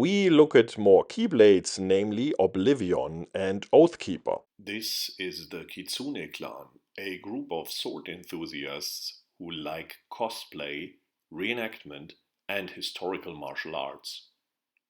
we look at more Keyblades, namely Oblivion and Oathkeeper. This is the Kitsune-Klan, a group of sword enthusiasts who like cosplay, reenactment, and historical martial arts.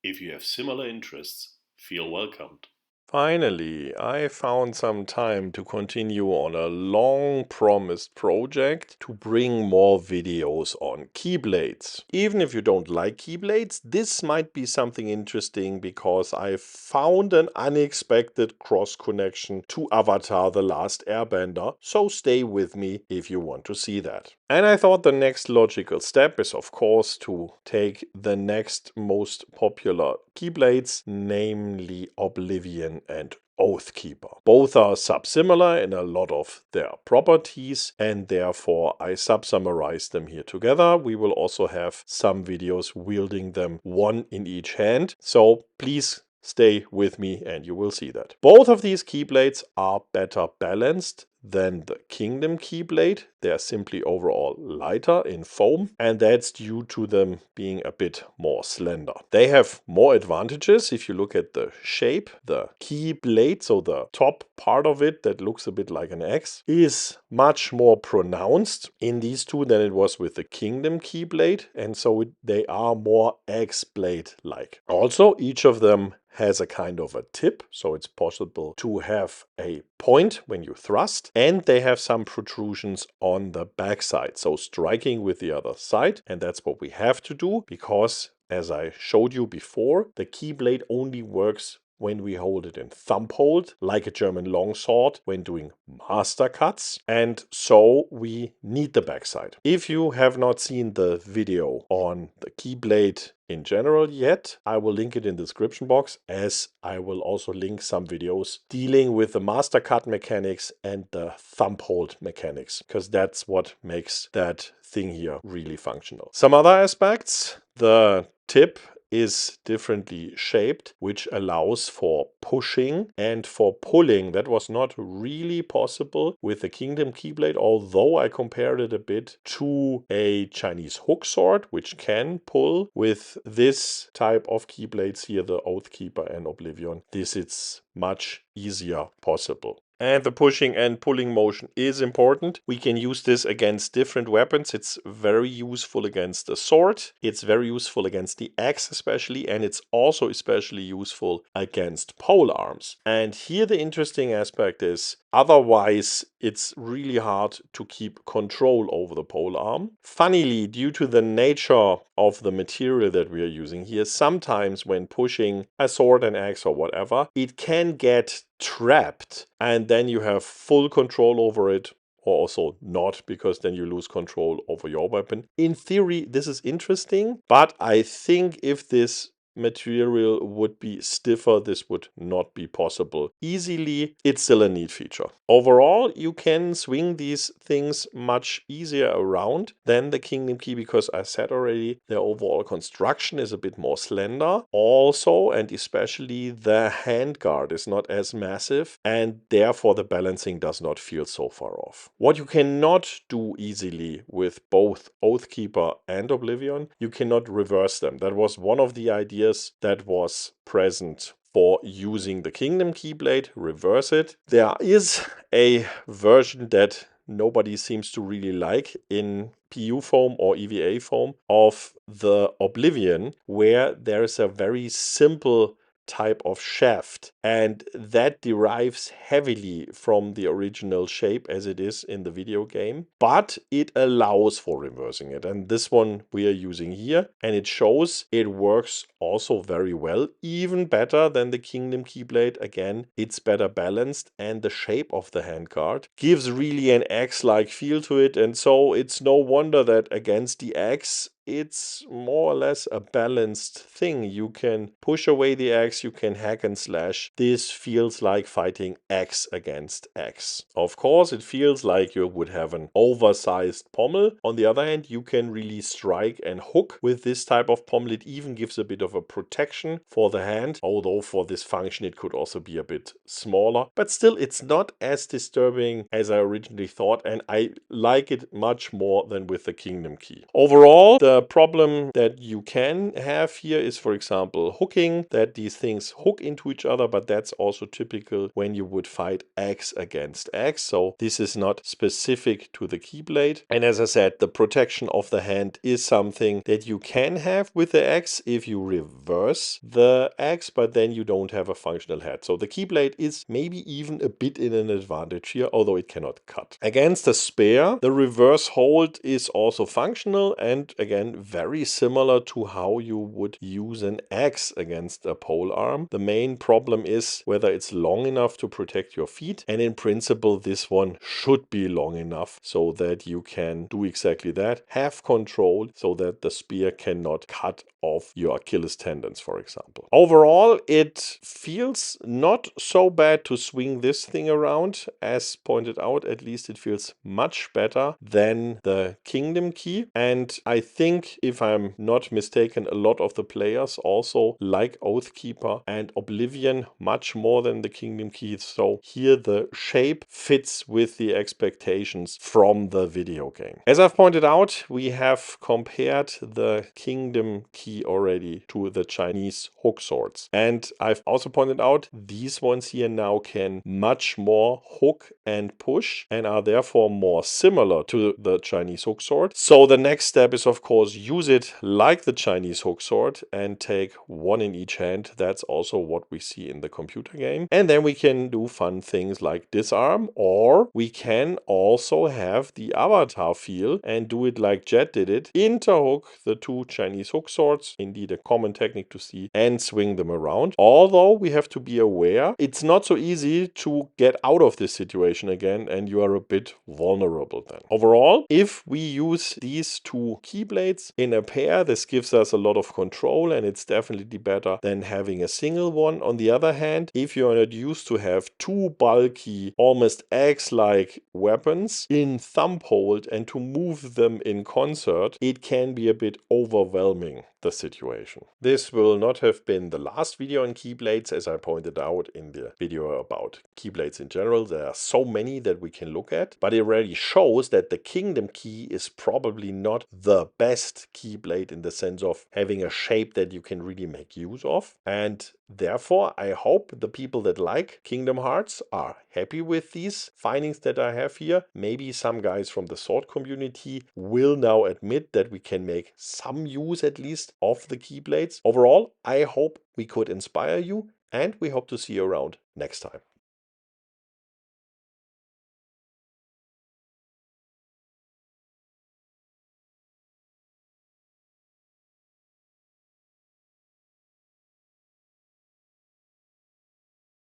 If you have similar interests, feel welcomed. Finally, I found some time to continue on a long-promised project to bring more videos on Keyblades. Even if you don't like Keyblades, this might be something interesting because I found an unexpected cross-connection to Avatar: The Last Airbender, so stay with me if you want to see that. And I thought the next logical step is, of course, to take the next most popular Keyblades, namely Oblivion and Oathkeeper. Both are sub-similar in a lot of their properties, and therefore I sub-summarize them here together. We will also have some videos wielding them, one in each hand, so please stay with me and you will see that. Both of these Keyblades are better balanced than the Kingdom Keyblade. They're simply overall lighter in foam, and that's due to them being a bit more slender. They have more advantages if you look at the shape. The Keyblade, so the top part of it that looks a bit like an X, is much more pronounced in these two than it was with the Kingdom Keyblade, and so they are more X-blade-like. Also, each of them has a kind of a tip, so it's possible to have a point when you thrust, and they have some protrusions on the backside, so striking with the other side, and that's what we have to do because, as I showed you before, the Keyblade only works when we hold it in thumhold, like a German longsword when doing mastercuts, and so we need the backside. If you have not seen the video on the Keyblade in general yet, I will link it in the description box, as I will also link some videos dealing with the mastercut mechanics and the thumhold mechanics, because that's what makes that thing here really functional. Some other aspects: the tip is differently shaped, which allows for pushing and for pulling. That was not really possible with the Kingdom Keyblade, although I compared it a bit to a Chinese hook sword, which can pull. With this type of Keyblades here, the Oathkeeper and Oblivion, this is much easier possible. And the pushing and pulling motion is important. We can use this against different weapons. It's very useful against the sword. It's very useful against the axe especially. And it's also especially useful against pole arms. And here the interesting aspect is, otherwise it's really hard to keep control over the pole arm. Funnily, due to the nature of the material that we are using here, sometimes when pushing a sword, an axe or whatever, it can get trapped, and then you have full control over it, or also not, because then you lose control over your weapon. In theory, this is interesting, but I think if this material would be stiffer, this would not be possible easily. It's still a neat feature. Overall, you can swing these things much easier around than the Kingdom Key, because I said already, their overall construction is a bit more slender. Also, and especially, the handguard is not as massive, and therefore the balancing does not feel so far off. What you cannot do easily with both Oathkeeper and Oblivion, you cannot reverse them. That was one of the ideas that was present for using the Kingdom Keyblade. Reverse it. There is a version that nobody seems to really like in PU foam or EVA foam of the Oblivion, where there is a very simple type of shaft, and that derives heavily from the original shape as it is in the video game, but it allows for reversing it, and this one we are using here, and it shows it works also very well, even better than the Kingdom Keyblade. Again, it's better balanced, and the shape of the handguard gives really an axe-like feel to it, and so it's no wonder that against the axe it's more or less a balanced thing. You can push away the axe, you can hack and slash. This feels like fighting axe against axe. Of course, it feels like you would have an oversized pommel. On the other hand, you can really strike and hook with this type of pommel. It even gives a bit of a protection for the hand, although for this function it could also be a bit smaller. But still, it's not as disturbing as I originally thought, and I like it much more than with the Kingdom Key. Overall, the The problem that you can have here is, for example, hooking, that these things hook into each other, but that's also typical when you would fight axe against axe. So this is not specific to the Keyblade. And as I said, the protection of the hand is something that you can have with the axe if you reverse the axe, but then you don't have a functional head. So the Keyblade is maybe even a bit in an advantage here, although it cannot cut. Against the spear, the reverse hold is also functional and again very similar to how you would use an axe against a pole arm. The main problem is whether it's long enough to protect your feet, and in principle this one should be long enough so that you can do exactly that, have control so that the spear cannot cut off your Achilles tendons, for example. Overall, it feels not so bad to swing this thing around. As pointed out, at least it feels much better than the Kingdom Key. And I think, if I'm not mistaken, a lot of the players also like Oathkeeper and Oblivion much more than the Kingdom Key. So here the shape fits with the expectations from the video game. As I've pointed out, we have compared the Kingdom Key already to the Chinese hook swords. And I've also pointed out these ones here now can much more hook and push and are therefore more similar to the Chinese hook sword. So the next step is, of course, use it like the Chinese hook sword and take one in each hand. That's also what we see in the computer game. And then we can do fun things like disarm, or we can also have the avatar feel and do it like Jet did it. Interhook the two Chinese hook swords, indeed a common technique to see, and swing them around. Although we have to be aware, it's not so easy to get out of this situation again, and you are a bit vulnerable then. Overall, if we use these two Keyblades in a pair, this gives us a lot of control, and it's definitely better than having a single one. On the other hand, if you're not used to have two bulky, almost axe-like weapons in thumhold and to move them in concert, it can be a bit overwhelming, the situation. This will not have been the last video on Keyblades, as I pointed out in the video about Keyblades in general. There are so many that we can look at, but it already shows that the Kingdom Key is probably not the best Keyblade in the sense of having a shape that you can really make use of. And therefore, I hope the people that like Kingdom Hearts are happy with these findings that I have here. Maybe some guys from the sword community will now admit that we can make some use at least of the Keyblades. Overall, I hope we could inspire you, and we hope to see you around next time.